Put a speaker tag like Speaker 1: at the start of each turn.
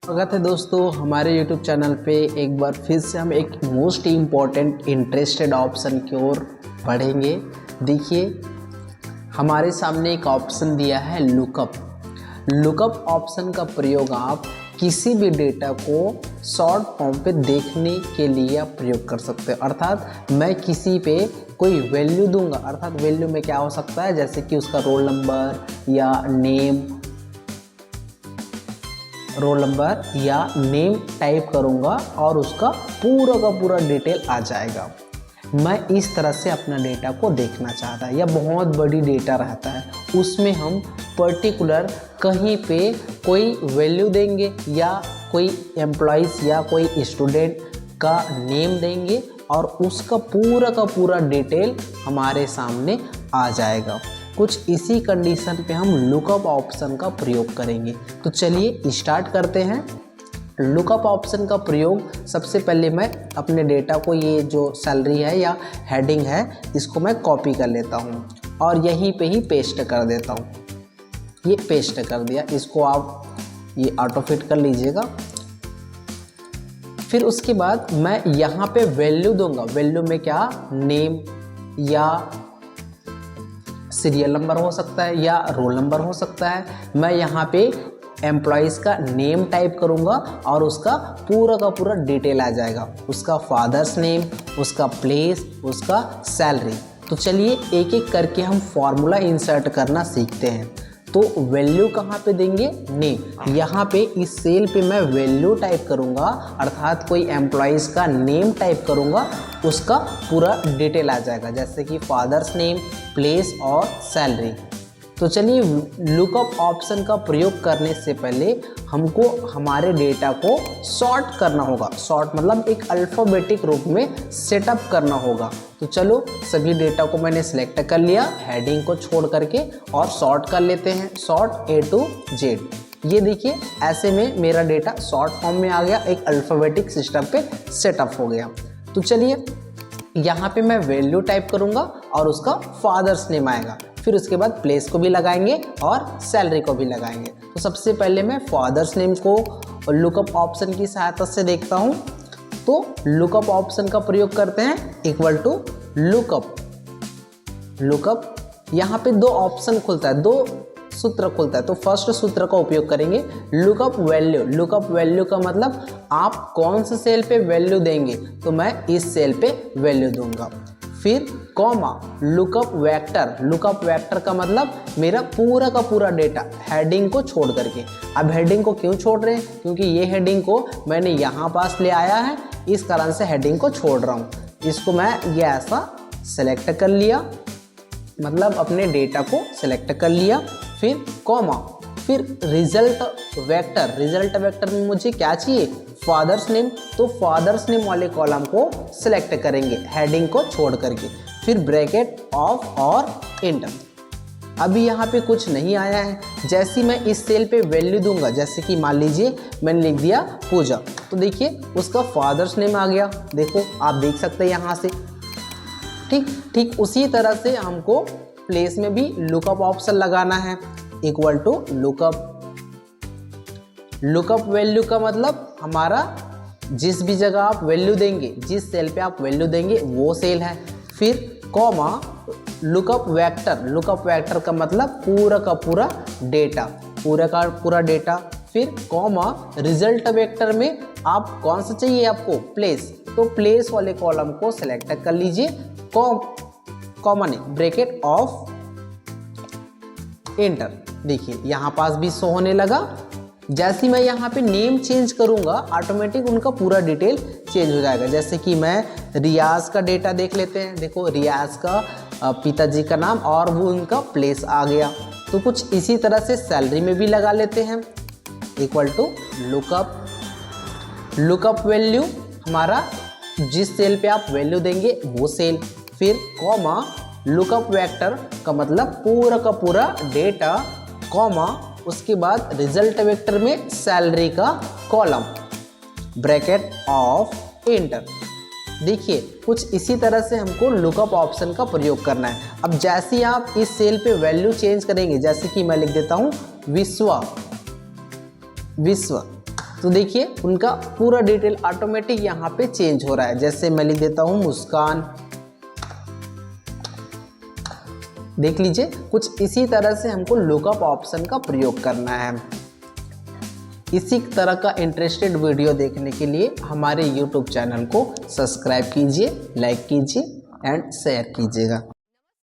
Speaker 1: स्वागत है दोस्तों हमारे YouTube चैनल पे। एक बार फिर से हम एक मोस्ट इम्पॉर्टेंट इंटरेस्टेड ऑप्शन की ओर बढ़ेंगे। देखिए हमारे सामने एक ऑप्शन दिया है लुकअप। लुकअप ऑप्शन का प्रयोग आप किसी भी डेटा को शॉर्ट फॉर्म पे देखने के लिए आप प्रयोग कर सकते हो। अर्थात मैं किसी पे कोई वैल्यू दूंगा, अर्थात वैल्यू में क्या हो सकता है, जैसे कि उसका रोल नंबर या नेम टाइप करूंगा और उसका पूरा का पूरा डिटेल आ जाएगा। मैं इस तरह से अपना डेटा को देखना चाहता है, या बहुत बड़ी डेटा रहता है उसमें हम पर्टिकुलर कहीं पे कोई वैल्यू देंगे या कोई एम्प्लॉइज़ या कोई स्टूडेंट का नेम देंगे और उसका पूरा का पूरा डिटेल हमारे सामने आ जाएगा। कुछ इसी कंडीशन पे हम लुकअप ऑप्शन का प्रयोग करेंगे। तो चलिए स्टार्ट करते हैं। लुकअप ऑप्शन का प्रयोग सबसे पहले मैं अपने डेटा को, ये जो सैलरी है या हेडिंग है, इसको मैं कॉपी कर लेता हूँ और यहीं पे ही पेस्ट कर देता हूँ। ये पेस्ट कर दिया, इसको आप ये ऑटो फिट कर लीजिएगा। फिर उसके बाद मैं यहाँ पे वैल्यू दूंगा। वैल्यू में क्या, नेम या सीरियल नंबर हो सकता है या रोल नंबर हो सकता है। मैं यहाँ पे एम्प्लॉइज़ का नेम टाइप करूँगा और उसका पूरा का पूरा डिटेल आ जाएगा, उसका फादर्स नेम, उसका प्लेस, उसका सैलरी। तो चलिए एक एक करके हम फॉर्मूला इंसर्ट करना सीखते हैं। तो वैल्यू कहाँ पे देंगे, नेम। यहाँ पे इस सेल पे मैं वैल्यू टाइप करूँगा, अर्थात कोई एम्प्लॉइज़ का नेम टाइप करूँगा, उसका पूरा डिटेल आ जाएगा, जैसे कि फादर्स नेम, प्लेस और सैलरी। तो चलिए लुकअप ऑप्शन का प्रयोग करने से पहले हमको हमारे डेटा को सॉर्ट करना होगा। सॉर्ट मतलब एक अल्फ़ाबेटिक रूप में सेटअप करना होगा। तो चलो सभी डेटा को मैंने सिलेक्ट कर लिया, हेडिंग को छोड़ करके, और सॉर्ट कर लेते हैं। Sort A to Z। ये देखिए ऐसे में मेरा डेटा शॉर्ट फॉर्म में आ गया, एक अल्फ़ाबेटिक सिस्टम पे सेटअप हो गया। तो चलिए यहाँ पे मैं वैल्यू टाइप करूँगा और उसका फादर्स नेम आएगा। फिर उसके बाद प्लेस को भी लगाएंगे और सैलरी को भी लगाएंगे। तो सबसे पहले मैं फादर्स नेम को लुकअप ऑप्शन की सहायता से देखता हूँ। तो लुकअप ऑप्शन का प्रयोग करते हैं, इक्वल टू लुकअप। लुकअप यहाँ पे दो ऑप्शन खुलता है, दो सूत्र खुलता है। तो फर्स्ट सूत्र का उपयोग करेंगे, लुकअप वैल्यू। लुकअप वैल्यू का मतलब आप कौन से सेल पे वैल्यू देंगे, तो मैं इस सेल पे वैल्यू दूंगा। फिर comma, lookup vector. Lookup vector का मतलब मेरा पूरा का पूरा डेटा हेडिंग को छोड़ करके। अब हेडिंग को क्यों छोड़ रहे हैं, क्योंकि ये हेडिंग को मैंने यहाँ पास ले आया है, इस कारण से हेडिंग को छोड़ रहा हूँ। इसको मैं ये ऐसा सेलेक्ट कर लिया, मतलब अपने डेटा को सिलेक्ट कर लिया। फिर कॉमा, फिर रिजल्ट वेक्टर। रिजल्ट वेक्टर में मुझे क्या चाहिए, फादर्स नेम। तो फादर्स नेम वाले कॉलम को सिलेक्ट करेंगे हेडिंग को छोड़ करके। फिर ब्रैकेट ऑफ और इंटर। अभी यहाँ पे कुछ नहीं आया है। जैसे मैं इस सेल पे वैल्यू दूंगा, जैसे कि मान लीजिए मैंने लिख दिया पूजा, तो देखिए उसका फादर्स नेम आ गया। देखो आप देख सकते हैं यहाँ से। ठीक उसी तरह से हमको प्लेस में भी लुकअप ऑप्शन लगाना है, equal to lookup. Lookup value का मतलब हमारा जिस भी जगह आप वैल्यू देंगे, जिस सेल पे आप वैल्यू देंगे वो सेल है। फिर comma, lookup vector. Lookup vector का मतलब पूरा का पूरा डेटा, पूरा का पूरा डेटा। फिर कॉमा, रिजल्ट वेक्टर में आप कौन सा चाहिए आपको, प्लेस। तो प्लेस वाले कॉलम को सिलेक्ट कर लीजिए, कॉमा नहीं, ब्रैकेट ऑफ इंटर। देखिए यहाँ पास भी शो होने लगा। जैसे मैं यहाँ पे नेम चेंज करूँगा, ऑटोमेटिक उनका पूरा डिटेल चेंज हो जाएगा। जैसे कि मैं रियाज का डेटा देख लेते हैं। देखो रियाज का पिताजी का नाम और वो उनका प्लेस आ गया। तो कुछ इसी तरह से सैलरी में भी लगा लेते हैं, equal to lookup. Lookup value हमारा जिस सेल पे आप वैल्यू देंगे वो सेल। फिर कॉमा, लुकअप वेक्टर का मतलब पूरा का पूरा डेटा, कॉमा, उसके बाद रिजल्ट वेक्टर में सैलरी का कॉलम, ब्रैकेट ऑफ इंटर। देखिए कुछ इसी तरह से हमको लुकअप ऑप्शन का प्रयोग करना है। अब जैसे ही आप इस सेल पे वैल्यू चेंज करेंगे, जैसे कि मैं लिख देता हूँ विश्व, तो देखिए उनका पूरा डिटेल ऑटोमेटिक यहाँ पे चेंज हो रहा है। जैसे मैं लिख देता हूँ मुस्कान, देख लीजिए कुछ इसी तरह से हमको लुकअप ऑप्शन का प्रयोग करना है। इसी तरह का इंटरेस्टेड वीडियो देखने के लिए हमारे YouTube चैनल को सब्सक्राइब कीजिए, लाइक कीजिए एंड शेयर कीजिएगा।